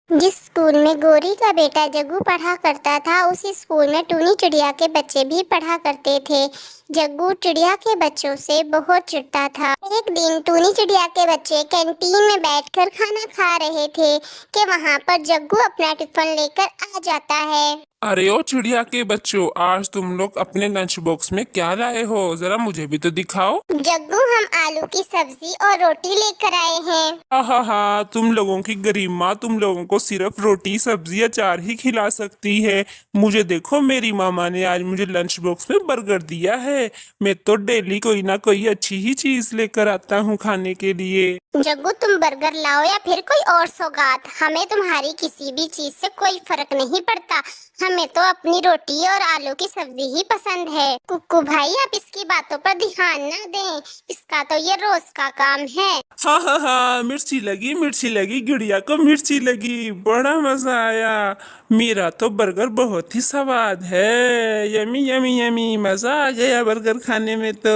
जिस स्कूल में गोरी का बेटा जग्गू पढ़ा करता था, उसी स्कूल में टूनी चिड़िया के बच्चे भी पढ़ा करते थे। जग्गू चिड़िया के बच्चों से बहुत चिढ़ता था। एक दिन टूनी चिड़िया के बच्चे कैंटीन में बैठकर खाना खा रहे थे कि वहां पर जग्गू अपना टिफिन लेकर आ जाता है। अरे ओ चिड़िया के बच्चों, आज तुम लोग अपने लंच बॉक्स में क्या लाए हो? जरा मुझे भी तो दिखाओ। जग्गू, हम आलू की सब्जी और रोटी लेकर आए हैं। हा, तुम लोगों की गरीब माँ तुम लोगों को सिर्फ रोटी सब्जी अचार ही खिला सकती है। मुझे देखो, मेरी मामा ने आज मुझे लंच बॉक्स में बर्गर दिया है। मैं तो डेली कोई ना कोई अच्छी ही चीज लेकर आता हूँ खाने के लिए। जग्गू, तुम बर्गर लाओ या फिर कोई और सौगात, हमें तुम्हारी किसी भी चीज से कोई फर्क नहीं पड़ता। हमें तो अपनी रोटी और आलू की सब्जी ही पसंद है। कुक्कू भाई, आप इसकी बातों पर ध्यान ना दें, इसका तो ये रोज का काम है। हाँ, मिर्ची लगी गुड़िया को, मिर्ची लगी, बड़ा मजा आया। मेरा तो बर्गर बहुत ही स्वाद है। यमी यमी यमी, मजा आ गया बर्गर खाने में तो।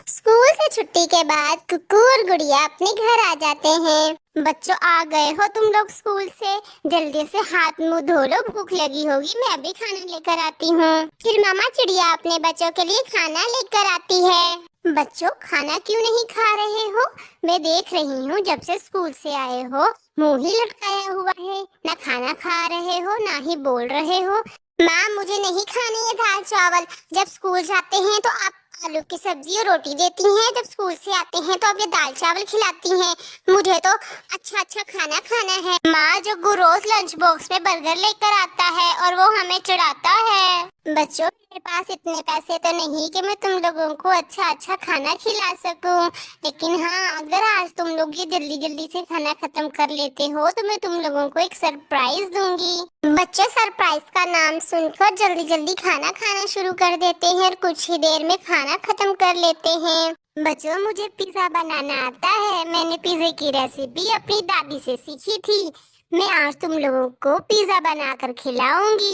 स्कूल से छुट्टी के बाद कुक्कू और गुड़िया अपने घर आ जाते हैं। बच्चों, आ गए हो तुम लोग स्कूल से? जल्दी से हाथ मुंह धो लो, भूख लगी होगी, मैं भी खाना लेकर आती हूँ। फिर मामा चिड़िया अपने बच्चों के लिए खाना लेकर आती है। बच्चों, खाना क्यों नहीं खा रहे हो? मैं देख रही हूँ जब से स्कूल से आए हो मुंह ही लटकाया हुआ है, ना खाना खा रहे हो ना ही बोल रहे हो। माँ, मुझे नहीं खानी है दाल चावल। जब स्कूल जाते हैं तो आप आलू की सब्जी और रोटी देती हैं, जब स्कूल से आते हैं तो अब ये दाल चावल खिलाती हैं। मुझे तो अच्छा अच्छा खाना खाना है। माँ, जग्गू रोज लंच बॉक्स में बर्गर लेकर आता है और वो हमें चिढ़ाता है। बच्चों, मेरे पास इतने पैसे तो नहीं कि मैं तुम लोगों को अच्छा अच्छा खाना खिला सकूं, लेकिन हाँ, अगर आज तुम लोग ये जल्दी जल्दी से खाना खत्म कर लेते हो तो मैं तुम लोगों को एक सरप्राइज दूंगी। बच्चे सरप्राइज का नाम सुनकर जल्दी जल्दी खाना खाना शुरू कर देते हैं और कुछ ही देर में खाना खत्म कर लेते हैं। बच्चों, मुझे पिज्जा बनाना आता है। मैंने पिज्जे की रेसिपी अपनी दादी से सीखी थी। मैं आज तुम लोगों को पिज्जा बनाकर खिलाऊंगी।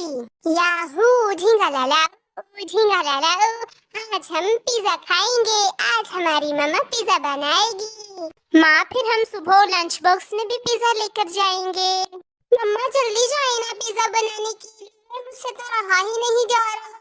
याहू, झींगा लाला, झींगा लाला, आज हम पिज्जा खाएंगे। आज हमारी मम्मा पिज्जा बनाएगी। माँ, फिर हम सुबह लंच बॉक्स में भी पिज्जा लेकर जाएंगे। मम्मा, जल्दी जाए ना पिज्जा बनाने के लिए, मुझसे तो रहा ही नहीं जा रहा।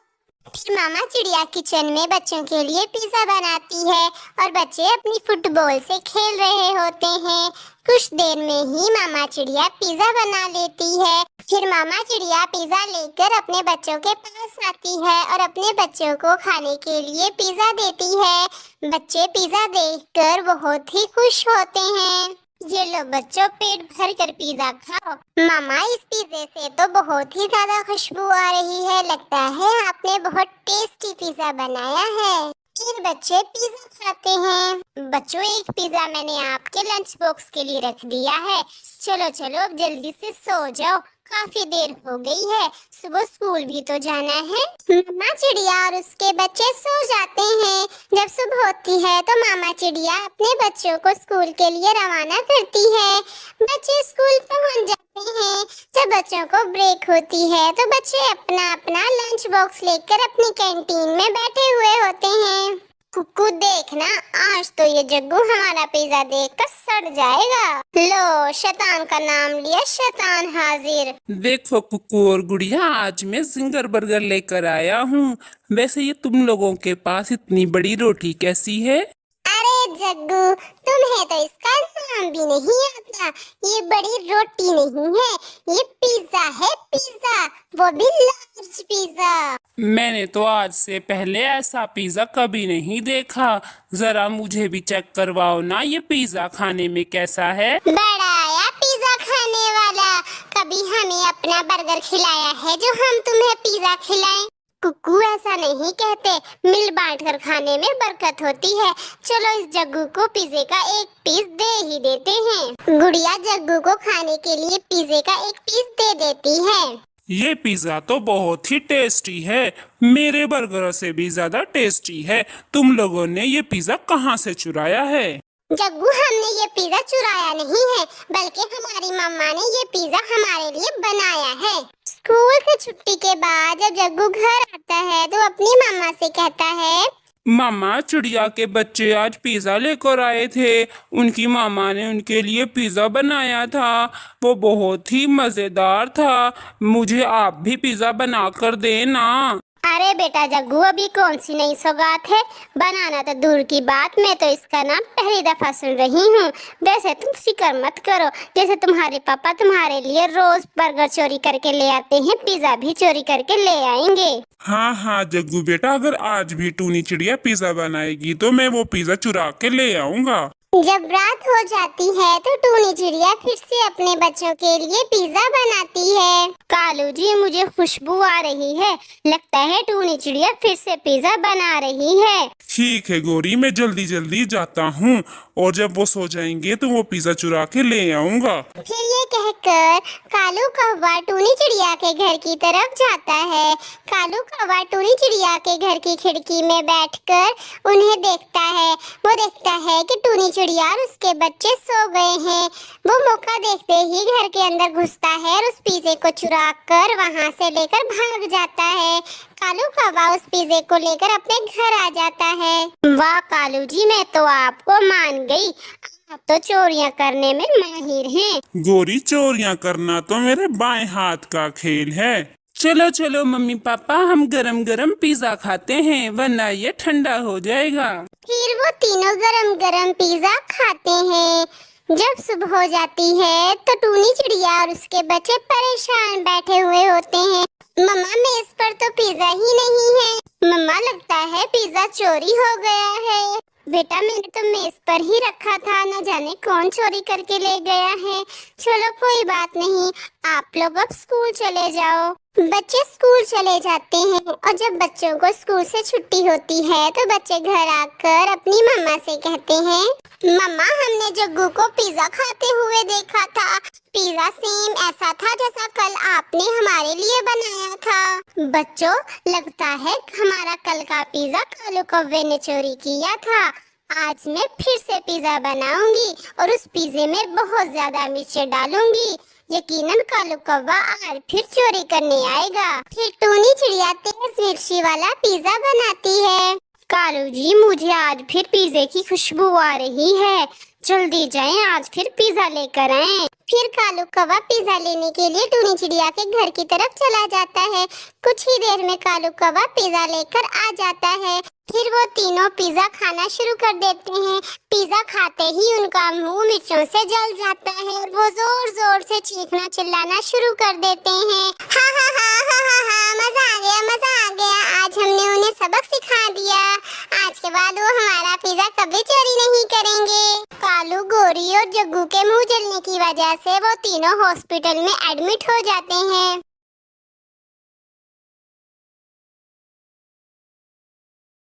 फिर मामा चिड़िया किचन में बच्चों के लिए पिज्जा बनाती है और बच्चे अपनी फुटबॉल से खेल रहे होते हैं। कुछ देर में ही मामा चिड़िया पिज्जा बना लेती है। फिर मामा चिड़िया पिज्जा लेकर अपने बच्चों के पास आती है और अपने बच्चों को खाने के लिए पिज्जा देती है। बच्चे पिज्जा देखकर बहुत ही खुश होते हैं। ये लो बच्चों, पेट भर कर पिज्जा खाओ। मामा, इस पिज्जे से तो बहुत ही ज्यादा खुशबू आ रही है। लगता है आपने बहुत टेस्टी पिज्जा बनाया है। फिर बच्चे पिज्जा खाते हैं। बच्चों, एक पिज्जा मैंने आपके लंच बॉक्स के लिए रख दिया है। चलो चलो, अब जल्दी से सो जाओ, काफी देर हो गई है, सुबह स्कूल भी तो जाना है। मामा चिड़िया और उसके बच्चे सो जाते हैं। जब सुबह होती है तो मामा चिड़िया अपने बच्चों को स्कूल के लिए रवाना करती है। बच्चे स्कूल पहुंच जाते हैं। जब बच्चों को ब्रेक होती है तो बच्चे अपना अपना लंच बॉक्स लेकर अपनी कैंटीन में बैठे हुए होते हैं। कुक्कू, देखना, आज तो ये जग्गू हमारा पिज्जा देखकर सड़ जाएगा। लो, शैतान का नाम लिया, शैतान हाजिर। देखो कुक्कू और गुड़िया, आज मैं जिंगर बर्गर लेकर आया हूँ। वैसे ये तुम लोगों के पास इतनी बड़ी रोटी कैसी है? अरे जग्गू, तुम्हें तो इसका नाम भी नहीं आता। ये बड़ी रोटी नहीं है, ये पिज्जा है, पिज्जा, वो भी लार्ज पिज्जा। मैंने तो आज से पहले ऐसा पिज्जा कभी नहीं देखा। जरा मुझे भी चेक करवाओ ना, ये पिज्जा खाने में कैसा है? बड़ा आया पिज्जा खाने वाला, कभी हमें अपना बर्गर खिलाया है जो हम तुम्हें पिज्जा खिलाएं? कुक्कू, ऐसा नहीं कहते, मिल बांट कर खाने में बरकत होती है। चलो इस जग्गू को पिज्जे का एक पीस दे ही देते हैं। गुड़िया जग्गू को खाने के लिए पिज्जे का एक पीस दे देती है। ये पिज्जा तो बहुत ही टेस्टी है, मेरे बर्गर से भी ज्यादा टेस्टी है। तुम लोगों ने ये पिज्जा कहाँ से चुराया है? जग्गू, हमने ये पिज्जा चुराया नहीं है, बल्कि हमारी मम्मा ने ये पिज्जा हमारे लिए बनाया है। स्कूल से छुट्टी के बाद जब जग्गू घर आता है तो अपनी मम्मा से कहता है, मामा, चिड़िया के बच्चे आज पिज़्ज़ा लेकर आए थे। उनकी मामा ने उनके लिए पिज़्ज़ा बनाया था। वो बहुत ही मज़ेदार था। मुझे आप भी पिज़्ज़ा बना कर देना। अरे बेटा जग्गू, अभी कौन सी नई सौगात है, बनाना तो दूर की बात, मैं तो इसका नाम पहली दफा सुन रही हूँ। वैसे तुम फिक्र मत करो, जैसे तुम्हारे पापा तुम्हारे लिए रोज बर्गर चोरी करके ले आते हैं, पिज्जा भी चोरी करके ले आएंगे। हाँ हाँ जग्गू बेटा, अगर आज भी टूनी चिड़िया पिज़्ज़ा बनाएगी तो मैं वो पिज़्ज़ा चुरा के ले आऊंगा। जब रात हो जाती है तो टूनी चिड़िया फिर से अपने बच्चों के लिए पिज्जा बनाती है। कालू जी, मुझे खुशबू आ रही है, लगता है टूनी चिड़िया फिर से पिज्जा बना रही है। ठीक है गौरी, मैं जल्दी जल्दी जाता हूँ और जब वो सो जाएंगे तो वो पिज़्ज़ा चुरा के ले आऊंगा। फिर ये कहकर कालू कौवा टूनी चिड़िया के घर की तरफ जाता है। कालू कौवा टूनी चिड़िया के घर की खिड़की में बैठकर उन्हें देखता है। वो देखता है कि टूनी चिड़िया और उसके बच्चे सो गए हैं। वो मौका देखते ही घर के अंदर घुसता है और उस पिज़्ज़े को चुरा कर वहाँ से लेकर भाग जाता है। कालू कौवा उस पिज़्ज़े को लेकर अपने घर आ जाता है। वाह कालू जी, मैं तो आपको मान गई, आप तो चोरियां करने में माहिर हैं। गौरी, चोरियां करना तो मेरे बाएं हाथ का खेल है। चलो चलो मम्मी पापा, हम गरम गरम पिज़्ज़ा खाते हैं, वरना ये ठंडा हो जाएगा। फिर वो तीनों गरम गरम पिज़्ज़ा खाते हैं। जब सुबह हो जाती है तो टूनी चिड़िया और उसके बच्चे परेशान बैठे हुए होते हैं। मम्मा, मेज पर तो पिज़्ज़ा ही नहीं है। मम्मा, लगता है पिज़्ज़ा चोरी हो गया है। बेटा, मैंने तो मेज पर ही रखा था, न जाने कौन चोरी करके ले गया है। चलो कोई बात नहीं, आप लोग अब स्कूल चले जाओ। बच्चे स्कूल चले जाते हैं और जब बच्चों को स्कूल से छुट्टी होती है तो बच्चे घर आकर अपनी मम्मा से कहते हैं, मम्मा, हमने जग्गू को पिज़्ज़ा खाते हुए देखा था। पिज़्ज़ा सेम ऐसा था जैसा कल आपने हमारे लिए बनाया था। बच्चों, लगता है हमारा कल का पिज़्ज़ा कालू कौवे ने चोरी किया था। आज मैं फिर से पिज़्ज़ा बनाऊंगी और उस पिज़्ज़े में बहुत ज्यादा मिर्च डालूंगी। यकीनन कालू कौवा आज फिर चोरी करने आएगा। फिर टूनी चिड़िया तेज मिर्ची वाला पिज़्ज़ा बनाती है। कालू जी, मुझे आज फिर पिज़्ज़े की खुशबू आ रही है, जल्दी जाएं, आज फिर पिज़्ज़ा लेकर आएं। फिर कालू कौवा पिज़्ज़ा लेने के लिए टूनी चिड़िया के घर की तरफ चला जाता है। कुछ ही देर में कालू कौवा पिज़्ज़ा लेकर आ जाता है। फिर वो तीनों पिज़्ज़ा खाना शुरू कर देते हैं। पिज़्ज़ा खाते ही उनका मुंह मिर्चों से जल जाता है और वो जोर जोर से चीखना चिल्लाना शुरू कर देते हैं। हा हा हा हा हा हा, मजा आ गया, मजा आ गया, आज हमने उन्हें सबक सिखा दिया। आज के बाद वो हमारा पिज़्ज़ा कभी चोरी नहीं करेंगे। कालू, गौरी और जग्गू के मुंह जलने की वजह से वो तीनों हॉस्पिटल में एडमिट हो जाते हैं।